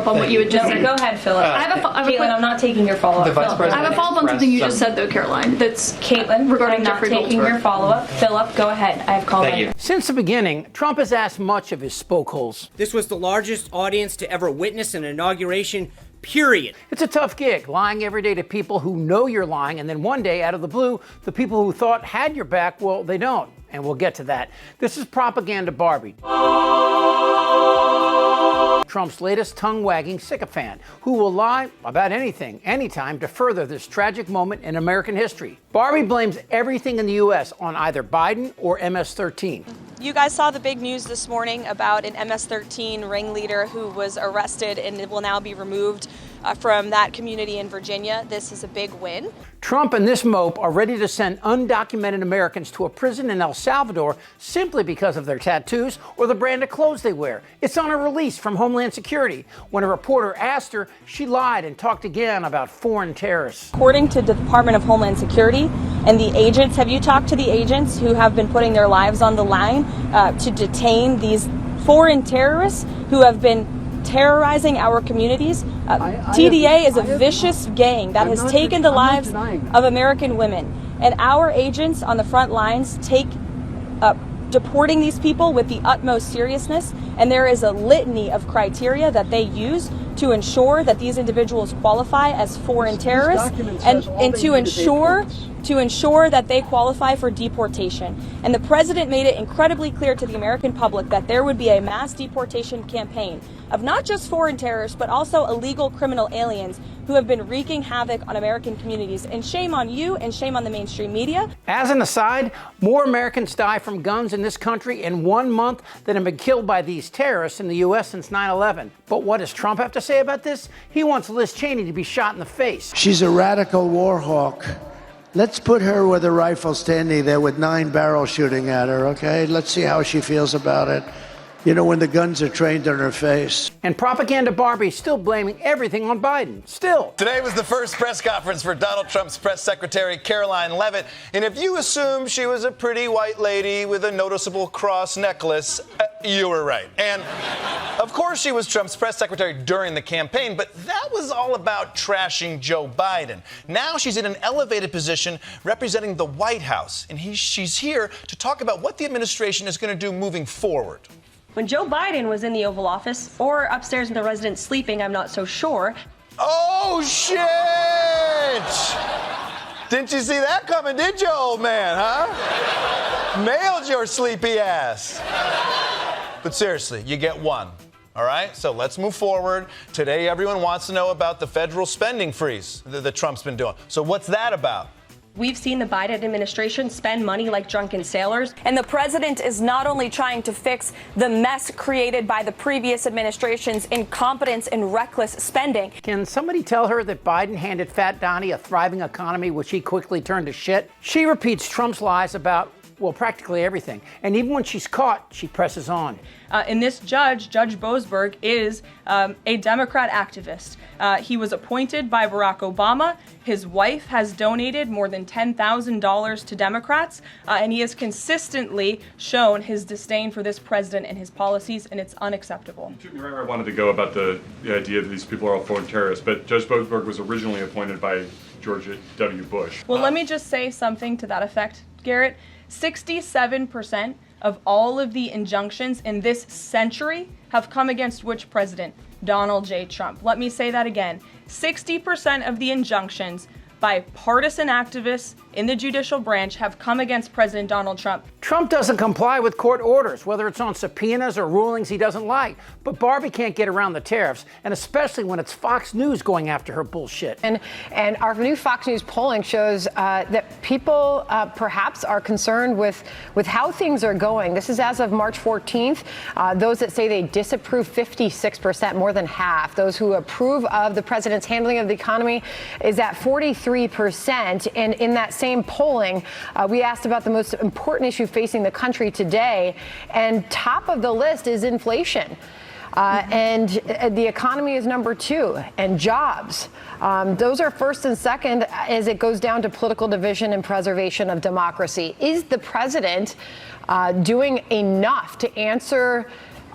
follow-up on what you had just said. Go ahead, Philip. Caitlin, I'm not taking your follow-up. I have a follow-up on something you just said, though, Caroline. That's Caitlin, regarding I'm not Jeffrey taking Goldsberg. your follow-up. Philip, go ahead. I have called on. Since the beginning, Trump has asked much of his spokeholes. This was the largest audience to ever witness an inauguration, period. It's a tough gig, lying every day to people who know you're lying, and then one day, out of the blue, the people who thought had your back, well, they don't. And we'll get to that. This is Propaganda Barbie, Trump's latest tongue-wagging sycophant, who will lie about anything, anytime, to further this tragic moment in American history. Barbie blames everything in the U.S. on either Biden or MS-13. You guys saw the big news this morning about an MS-13 ringleader who was arrested and will now be removed from that community in Virginia. This is a big win. Trump and this mope are ready to send undocumented Americans to a prison in El Salvador simply because of their tattoos or the brand of clothes they wear. It's on a release from Homeland Security. When a reporter asked her, she lied and talked again about foreign terrorists. According to the Department of Homeland Security and the agents, have you talked to the agents who have been putting their lives on the line to detain these foreign terrorists who have been terrorizing our communities? TDA is a vicious gang that has taken the lives of American women. And our agents on the front lines take deporting these people with the utmost seriousness. And there is a litany of criteria that they use to ensure that these individuals qualify as foreign terrorists and to ensure that they qualify for deportation. And the president made it incredibly clear to the American public that there would be a mass deportation campaign of not just foreign terrorists, but also illegal criminal aliens who have been wreaking havoc on American communities. And shame on you and shame on the mainstream media. As an aside, more Americans die from guns in this country in 1 month than have been killed by these terrorists in the U.S. since 9/11. But what does Trump have to say about this? He wants Liz Cheney to be shot in the face. She's a radical war hawk. Let's put her with a rifle standing there with 9 barrels shooting at her, okay? Let's see how she feels about it. You know, when the guns are trained on her face. And Propaganda Barbie still blaming everything on Biden. Still. Today was the first press conference for Donald Trump's press secretary, Caroline Leavitt. And if you assume she was a pretty white lady with a noticeable cross necklace, you were right. And of course she was Trump's press secretary during the campaign, but that was all about trashing Joe Biden. Now she's in an elevated position representing the White House. And she's here to talk about what the administration is going to do moving forward. When Joe Biden was in the Oval Office or upstairs in the residence sleeping, I'm not so sure. Oh, shit! Didn't you see that coming, did you, old man, huh? Nailed your sleepy ass. But seriously, you get one. All right, so let's move forward. Today, everyone wants to know about the federal spending freeze that Trump's been doing. So what's that about? We've seen the Biden administration spend money like drunken sailors. And the president is not only trying to fix the mess created by the previous administration's incompetence and reckless spending. Can somebody tell her that Biden handed Fat Donnie a thriving economy which he quickly turned to shit? She repeats Trump's lies about, well, practically everything. And even when she's caught, she presses on. And this Judge Boasberg, is a Democrat activist. He was appointed by Barack Obama. His wife has donated more than $10,000 to Democrats, and he has consistently shown his disdain for this president and his policies, and it's unacceptable. You're right where I wanted to go about the idea that these people are all foreign terrorists, but Judge Boasberg was originally appointed by George W. Bush. Well, let me just say something to that effect, Garrett. 67% of all of the injunctions in this century have come against which president? Donald J. Trump. Let me say that again. 60% of the injunctions by partisan activists in the judicial branch have come against President Donald Trump. Trump doesn't comply with court orders, whether it's on subpoenas or rulings he doesn't like. But Barbie can't get around the tariffs, and especially when it's Fox News going after her bullshit. And our new Fox News polling shows that people perhaps are concerned with how things are going. This is as of March 14th. Those that say they disapprove, 56%, more than half. Those who approve of the president's handling of the economy is at 43%. And in that same polling, we asked about the most important issue facing the country today, and top of the list is inflation. And the economy is number 2, and jobs. Those are first and second as it goes down to political division and preservation of democracy. Is the president doing enough to answer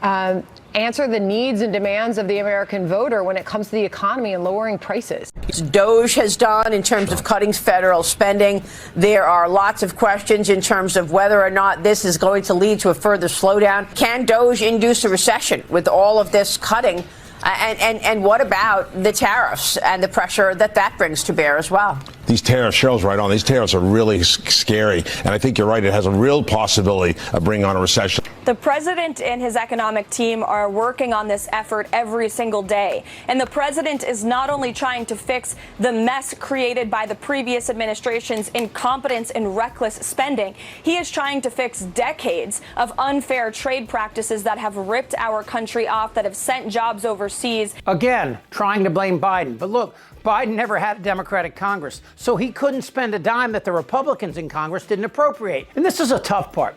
answer the needs and demands of the American voter when it comes to the economy and lowering prices. DOJ has done in terms of cutting federal spending. There are lots of questions in terms of whether or not this is going to lead to a further slowdown. Can DOJ induce a recession with all of this cutting? And what about the tariffs and the pressure that brings to bear as well? These tariffs, Cheryl's right on. These tariffs are really scary. And I think you're right. It has a real possibility of bringing on a recession. The president and his economic team are working on this effort every single day. And the president is not only trying to fix the mess created by the previous administration's incompetence and reckless spending, he is trying to fix decades of unfair trade practices that have ripped our country off, that have sent jobs overseas. Again, trying to blame Biden. But look, Biden never had a Democratic Congress, so he couldn't spend a dime that the Republicans in Congress didn't appropriate. And this is a tough part.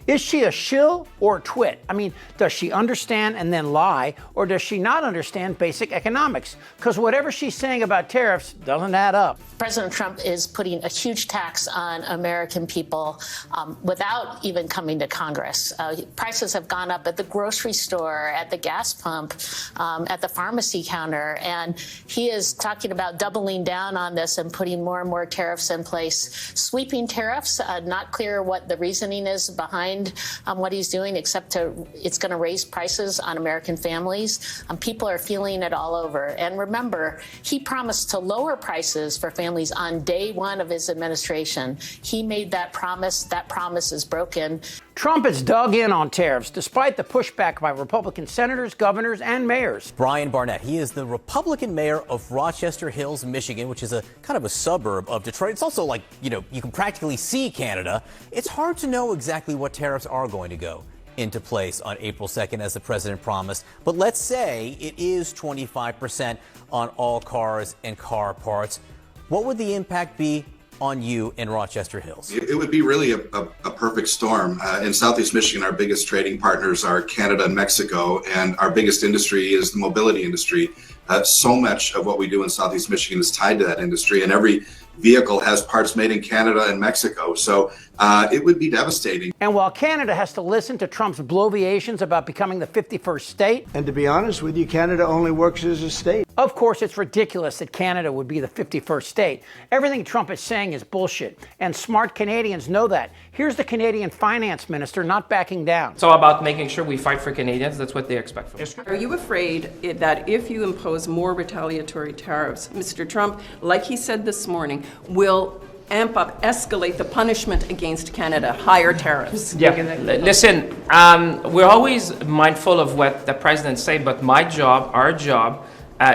Is she a shill or a twit? I mean, does she understand and then lie, or does she not understand basic economics? Because whatever she's saying about tariffs doesn't add up. President Trump is putting a huge tax on American people without even coming to Congress. Prices have gone up at the grocery store, at the gas pump, at the pharmacy counter, and he is talking about doubling down on this and putting more and more tariffs in place. Sweeping tariffs, not clear what the reasoning is behind what he's doing, except it's going to raise prices on American families. People are feeling it all over. And remember, he promised to lower prices for families on day one of his administration. He made that promise. That promise is broken. Trump has dug in on tariffs despite the pushback by Republican senators, governors, and mayors. Brian Barnett, he is the Republican mayor of Rochester Hills, Michigan, which is a kind of a suburb of Detroit. It's also like, you can practically see Canada. It's hard to know exactly what tariffs are going to go into place on April 2nd, as the president promised. But let's say it is 25% on all cars and car parts. What would the impact be on you in Rochester Hills? It would be really a perfect storm. In Southeast Michigan, our biggest trading partners are Canada and Mexico, and our biggest industry is the mobility industry. So much of what we do in Southeast Michigan is tied to that industry, and every vehicle has parts made in Canada and Mexico. So it would be devastating. And while Canada has to listen to Trump's bloviations about becoming the 51st state, And to be honest with you, Canada only works as a state. of course it's ridiculous that Canada would be the 51st state. Everything Trump is saying is bullshit, and smart Canadians know that. Here's the Canadian finance minister not backing down. It's all about making sure we fight for Canadians. That's what they expect from us. Are you afraid that if you impose more retaliatory tariffs, Mr. Trump, like he said this morning, will amp up, escalate the punishment against Canada, higher tariffs? Yeah, listen, we're always mindful of what the president say, but my job, our job,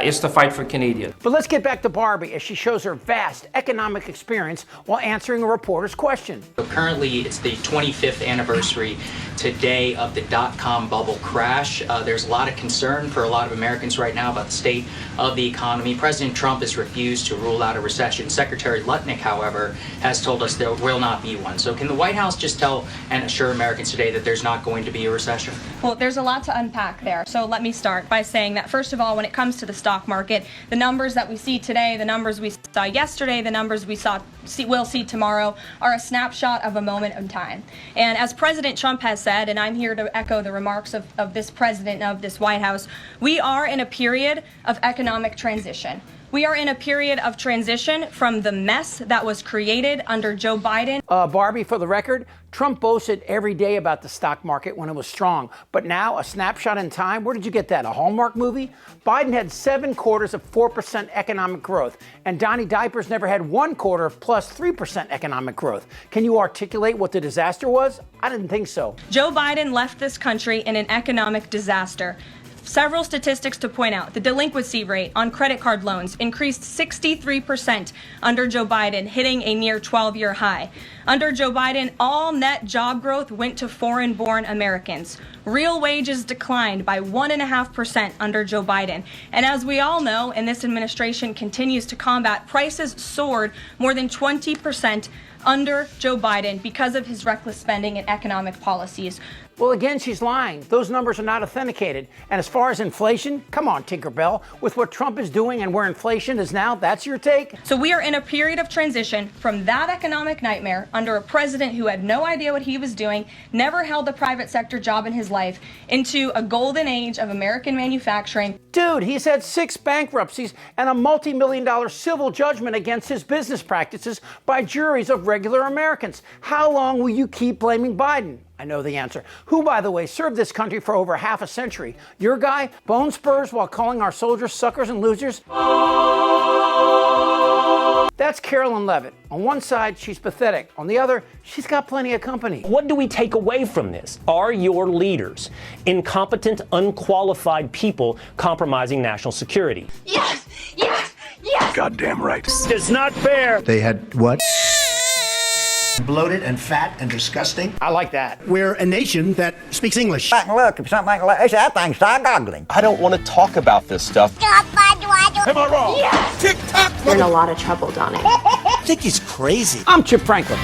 is to fight for Canadians. But let's get back to Barbie as she shows her vast economic experience while answering a reporter's question. So currently, it's the 25th anniversary today of the dot-com bubble crash. There's a lot of concern for a lot of Americans right now about the state of the economy. President Trump has refused to rule out a recession. Secretary Lutnick, however, has told us there will not be one. So can the White House just tell and assure Americans today that there's not going to be a recession? Well, there's a lot to unpack there. So let me start by saying that, first of all, when it comes to the stock market, the numbers that we see today, the numbers we saw yesterday, the numbers we'll see tomorrow are a snapshot of a moment in time. And as President Trump has said, and I'm here to echo the remarks of this president of this White House, we are in a period of economic transition. We are in a period of transition from the mess that was created under Joe Biden. Barbie, for the record, Trump boasted every day about the stock market when it was strong. But now, a snapshot in time, where did you get that? A Hallmark movie? Biden had 7 quarters of 4% economic growth, and Donnie Diapers never had 1 quarter of plus 3% economic growth. Can you articulate what the disaster was? I didn't think so. Joe Biden left this country in an economic disaster. Several statistics to point out. The delinquency rate on credit card loans increased 63% under Joe Biden, hitting a near 12-year high. Under Joe Biden, all net job growth went to foreign-born Americans. Real wages declined by 1.5% under Joe Biden. And as we all know, and this administration continues to combat, prices soared more than 20% under Joe Biden because of his reckless spending and economic policies. Well, again, she's lying. Those numbers are not authenticated. And as far as inflation, come on, Tinkerbell. With what Trump is doing and where inflation is now, that's your take? So we are in a period of transition from that economic nightmare under a president who had no idea what he was doing, never held a private sector job in his life, into a golden age of American manufacturing. Dude, he's had 6 bankruptcies and a multi-million-dollar civil judgment against his business practices by juries of regular Americans. How long will you keep blaming Biden? I know the answer. Who, by the way, served this country for over half a century. Your guy, bone spurs while calling our soldiers suckers and losers? That's Carolyn Levitt. On one side, she's pathetic. On the other, she's got plenty of company. What do we take away from this? Are your leaders incompetent, unqualified people compromising national security? Yes! Yes! Yes! Goddamn right. It's not fair. They had what? Bloated and fat and disgusting. I like that. We're a nation that speaks English. Look, if something like that thing start goggling. I don't want to talk about this stuff. Am I wrong? Yes! Tick-tock. You're in a lot of trouble, Donnie. I think he's crazy. I'm Chip Franklin.